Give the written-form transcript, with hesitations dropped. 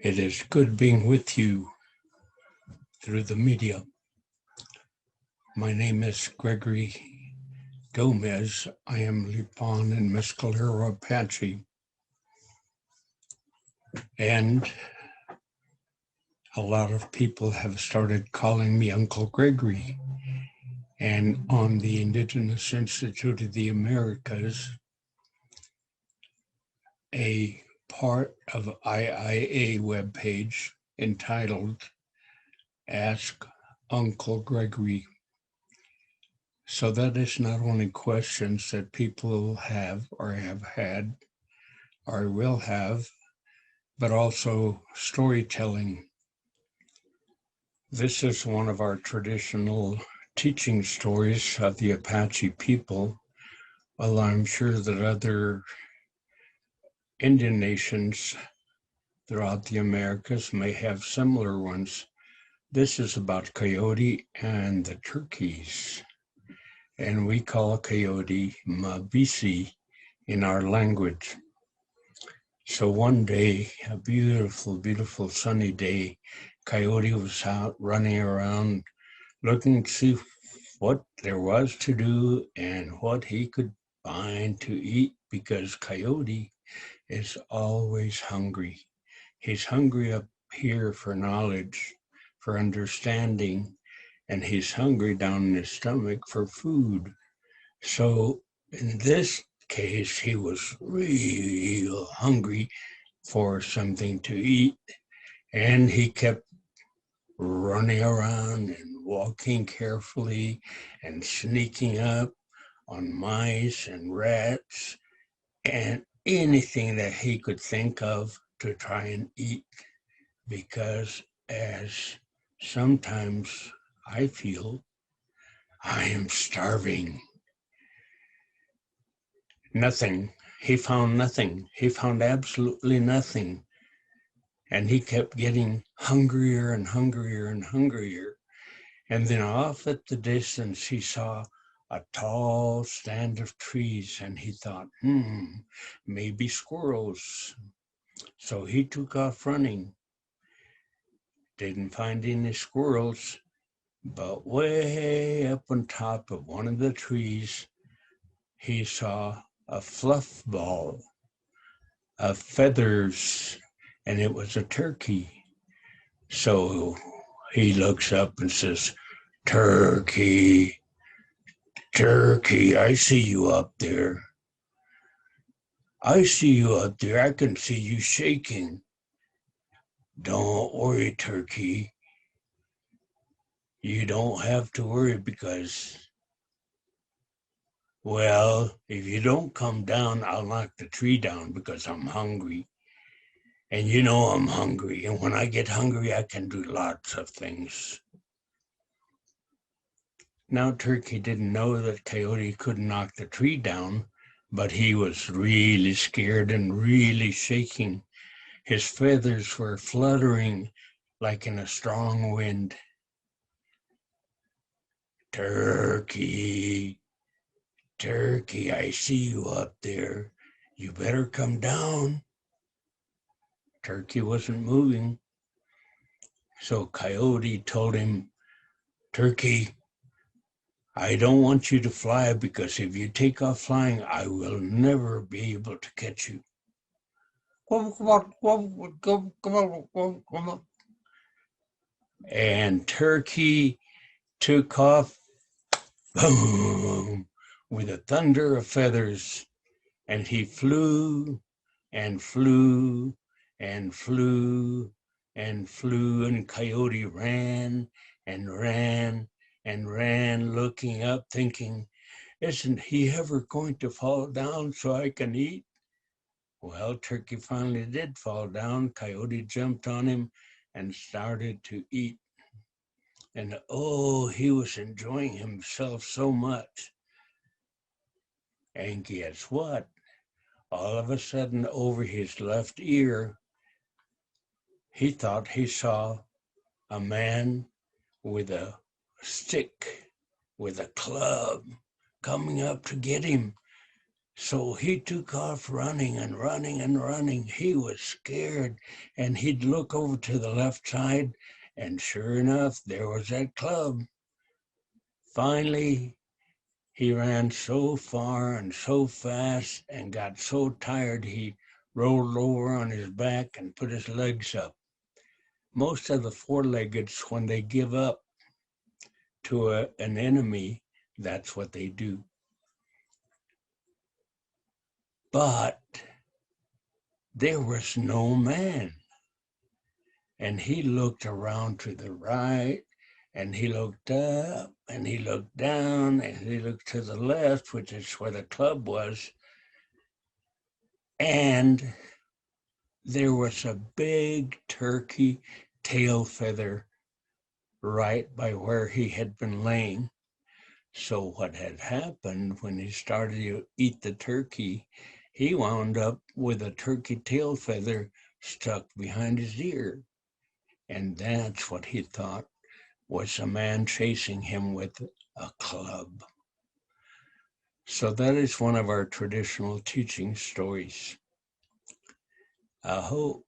It is good being with you through the media. My name is Gregory Gomez. I am Lipan and Mescalero Apache. And a lot of people have started calling me Uncle Gregory. And on the Indigenous Institute of the Americas, a part of IIA webpage entitled Ask Uncle Gregory. So that is not only questions that people have or have had or will have, but also storytelling. This is one of our traditional teaching stories of the Apache people. Well, I'm sure that other Indian nations throughout the Americas may have similar ones. This is about Coyote and the turkeys. And we call Coyote Mabisi in our language. So one day, a beautiful, beautiful sunny day, Coyote was out running around looking to see what there was to do and what he could find to eat, because Coyote is always hungry. He's hungry up here for knowledge, for understanding, and he's hungry down in his stomach for food. So in this case, he was real hungry for something to eat, and he kept running around and walking carefully and sneaking up on mice and rats and anything that he could think of to try and eat, because as sometimes I feel, I am starving. Nothing. He found nothing. He found absolutely nothing. And he kept getting hungrier and hungrier and hungrier. And then off at the distance, he saw a tall stand of trees, and he thought, maybe squirrels. So he took off running. Didn't find any squirrels, but way up on top of one of the trees, he saw a fluff ball of feathers, and it was a turkey. So he looks up and says, "Turkey, turkey, I see you up there. I see you up there. I can see you shaking. Don't worry, turkey. You don't have to worry because, well, if you don't come down, I'll knock the tree down because I'm hungry. And you know I'm hungry. And when I get hungry, I can do lots of things." Now, Turkey didn't know that Coyote couldn't knock the tree down, but he was really scared and really shaking. His feathers were fluttering like in a strong wind. "Turkey, turkey, I see you up there. You better come down." Turkey wasn't moving. So Coyote told him, "Turkey, I don't want you to fly, because if you take off flying, I will never be able to catch you." And Turkey took off, boom, with a thunder of feathers, and he flew and flew and flew and flew, and Coyote ran and ran and ran, looking up, thinking, "Isn't he ever going to fall down so I can eat?" Well, Turkey finally did fall down. Coyote jumped on him and started to eat. And oh, he was enjoying himself so much. And guess what? All of a sudden, over his left ear, he thought he saw a man with a stick, with a club, coming up to get him. So he took off running and running and running. He was scared, and he'd look over to the left side, and sure enough, there was that club. Finally, he ran so far and so fast and got so tired he rolled over on his back and put his legs up. Most of the four-leggeds, when they give up to an enemy, that's what they do. But there was no man. And he looked around to the right, and he looked up, and he looked down, and he looked to the left, which is where the club was. And there was a big turkey tail feather right by where he had been laying. So what had happened when he started to eat the turkey, he wound up with a turkey tail feather stuck behind his ear. And that's what he thought was a man chasing him with a club. So that is one of our traditional teaching stories. Aho.